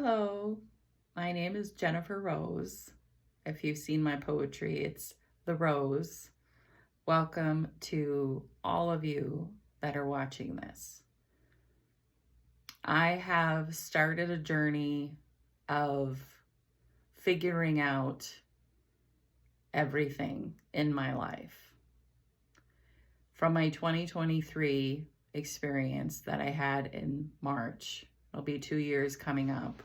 Hello, my name is Jennifer Rose. If you've seen my poetry, it's The Rose. Welcome to all of you that are watching this. I have started a journey of figuring out everything in my life. From my 2023 experience that I had in March, it'll be 2 years coming up,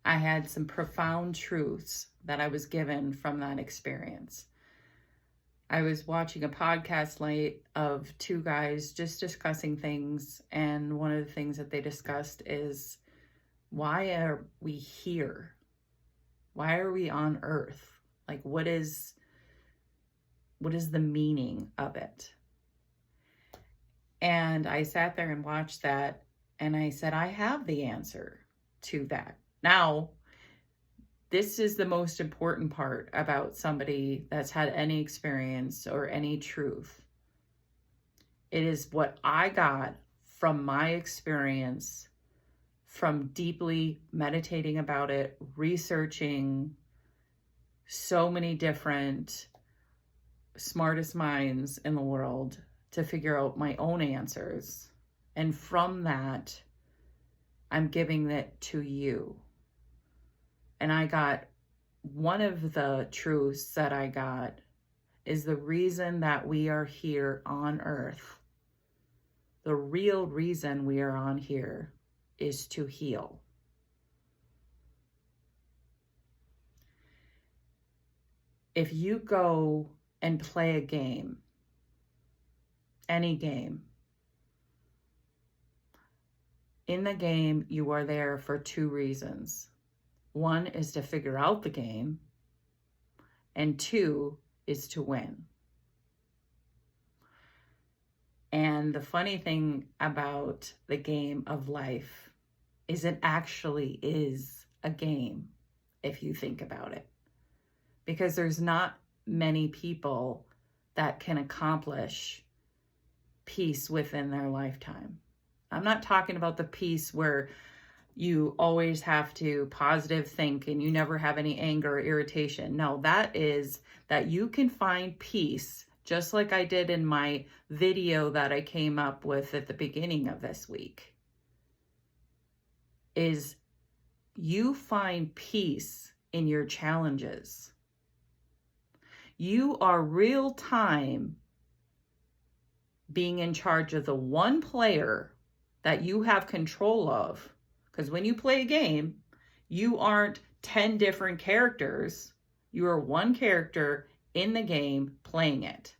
I had some profound truths that I was given from that experience. I was watching a podcast late of two guys just discussing things, and one of the things that they discussed is, why are we here? Why are we on Earth? Like, what is the meaning of it? And I sat there and watched that, and I said, I have the answer to that. Now, this is the most important part about somebody that's had any experience or any truth. It is what I got from my experience, from deeply meditating about it, researching so many different smartest minds in the world to figure out my own answers. And from that, I'm giving that to you. And I got, one of the truths that I got is the reason that we are here on Earth. The real reason we are on here is to heal. If you go and play a game, any game, in the game, you are there for two reasons. One is to figure out the game, and two is to win. And the funny thing about the game of life is it actually is a game, if you think about it. Because there's not many people that can accomplish peace within their lifetime. I'm not talking about the peace where you always have to positive think and you never have any anger or irritation. No, that is that you can find peace, just like I did in my video that I came up with at the beginning of this week, is you find peace in your challenges. You are real time being in charge of the one player that you have control of. Because when you play a game, you aren't 10 different characters. You are one character in the game playing it.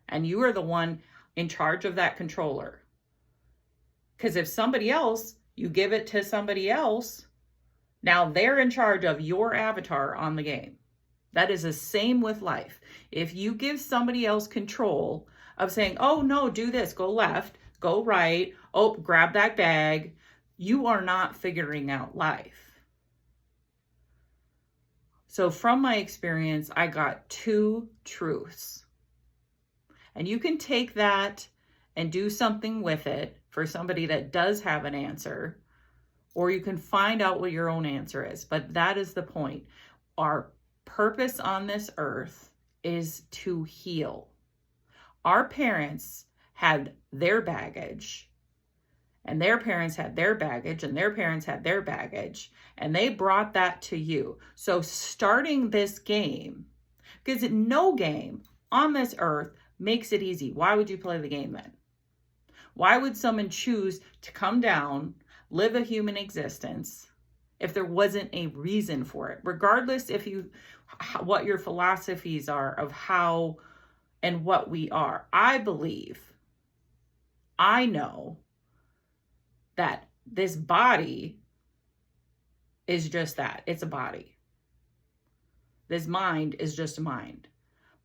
And you are the one in charge of that controller. Because if somebody else, you give it to somebody else, now they're in charge of your avatar on the game. That is the same with life. If you give somebody else control of saying, oh no, do this, go left, go right, oh, grab that bag, you are not figuring out life. So from my experience, I got two truths. And you can take that and do something with it for somebody that does have an answer, or you can find out what your own answer is. But that is the point. Our purpose on this earth is to heal. Our parents had their baggage, and their parents had their baggage, and their parents had their baggage, and they brought that to you. So starting this game, because no game on this earth makes it easy. Why would you play the game then? Why would someone choose to come down, live a human existence, if there wasn't a reason for it? Regardless what your philosophies are of how and what we are. I know that this body is just that. It's a body. This mind is just a mind.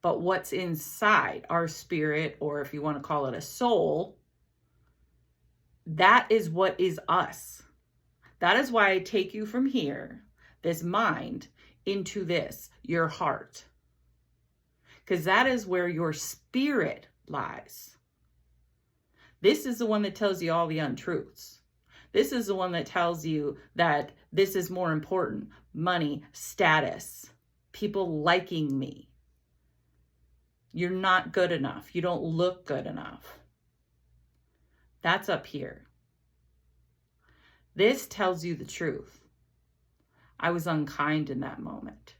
But what's inside our spirit, or if you want to call it a soul, that is what is us. That is why I take you from here, this mind, into this, your heart. Because that is where your spirit lies. This is the one that tells you all the untruths. This is the one that tells you that this is more important. Money, status, people liking me. You're not good enough. You don't look good enough. That's up here. This tells you the truth. I was unkind in that moment.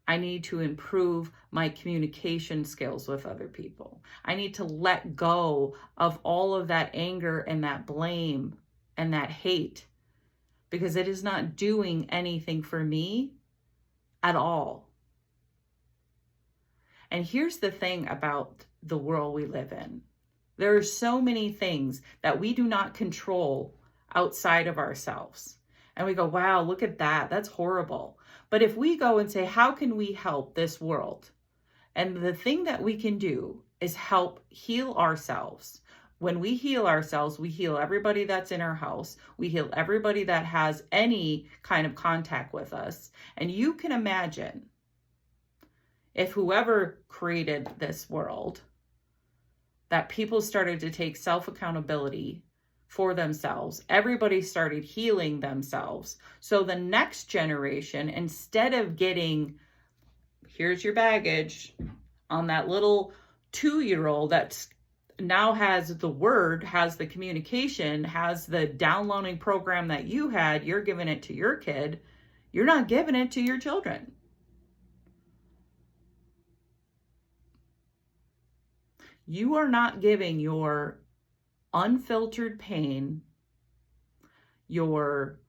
I need to improve my communication skills with other people. I need to let go of all of that anger and that blame and that hate, because it is not doing anything for me at all. And here's the thing about the world we live in. There are so many things that we do not control outside of ourselves. And we go, wow, look at that. That's horrible. But if we go and say, how can we help this world? And the thing that we can do is help heal ourselves. When we heal ourselves, we heal everybody that's in our house. We heal everybody that has any kind of contact with us. And you can imagine if whoever created this world, that people started to take self-accountability for themselves. Everybody started healing themselves. So the next generation, instead of getting, here's your baggage, on that little 2-year-old that's now has the word, has the communication, has the downloading program that you had, you're giving it to your kid. You're not giving it to your children. You are not giving your unfiltered pain, your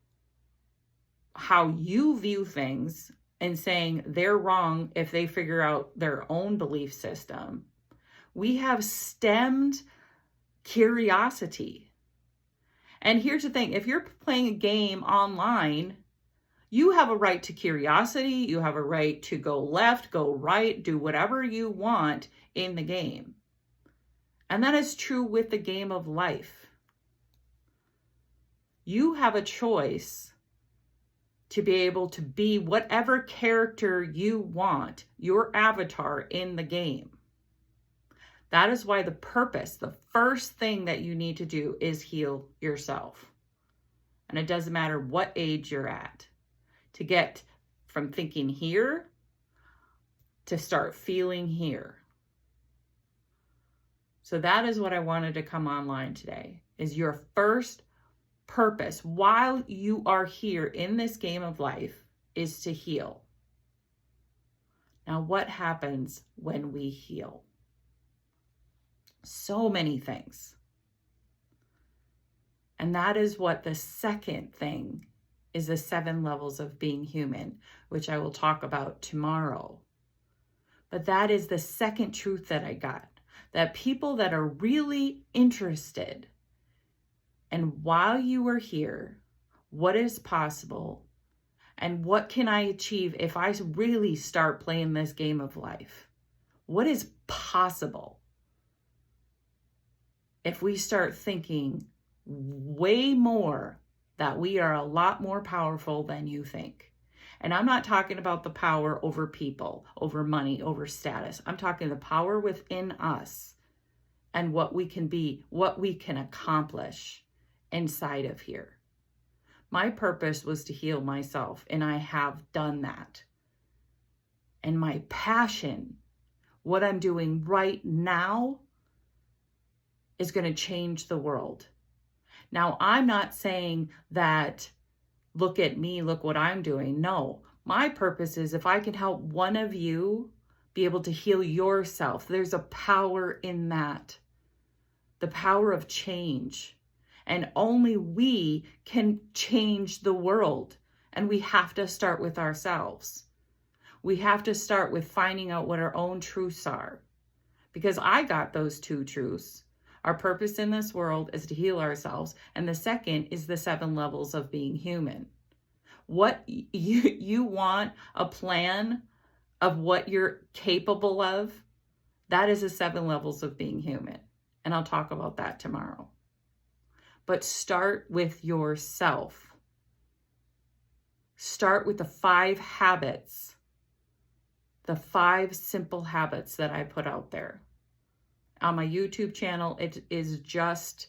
how you view things, and saying they're wrong if they figure out their own belief system. We have stemmed curiosity. And here's the thing, if you're playing a game online, you have a right to curiosity. You have a right to go left, go right, do whatever you want in the game. And that is true with the game of life. You have a choice to be able to be whatever character you want, your avatar in the game. That is why the purpose, the first thing that you need to do is heal yourself. And it doesn't matter what age you're at. To get from thinking here to start feeling here. So that is what I wanted to come online today, is your first purpose while you are here in this game of life is to heal. Now, what happens when we heal? So many things. And that is what the second thing is, the 7 levels of being human, which I will talk about tomorrow. But that is the second truth that I got. That people that are really interested in while you are here, what is possible, and what can I achieve if I really start playing this game of life? What is possible if we start thinking way more that we are a lot more powerful than you think? And I'm not talking about the power over people, over money, over status. I'm talking the power within us and what we can be, what we can accomplish inside of here. My purpose was to heal myself, and I have done that. And my passion, what I'm doing right now, is going to change the world. Now, I'm not saying that, look at me, look what I'm doing. No, my purpose is if I can help one of you be able to heal yourself, there's a power in that. The power of change. And only we can change the world. And we have to start with ourselves. We have to start with finding out what our own truths are. Because I got those 2 truths. Our purpose in this world is to heal ourselves. And the second is the 7 levels of being human. What you want, a plan of what you're capable of, that is the 7 levels of being human. And I'll talk about that tomorrow. But start with yourself. Start with the 5 habits, the 5 simple habits that I put out there. On my YouTube channel, it is just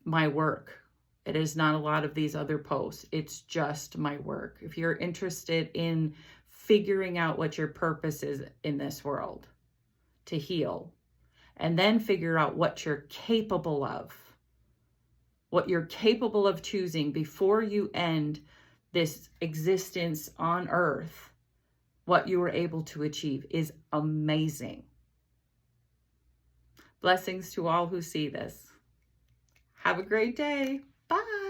my work. It is not a lot of these other posts. It's just my work. If you're interested in figuring out what your purpose is in this world to heal, and then figure out what you're capable of, what you're capable of choosing before you end this existence on earth, what you were able to achieve is amazing. Blessings to all who see this. Have a great day. Bye.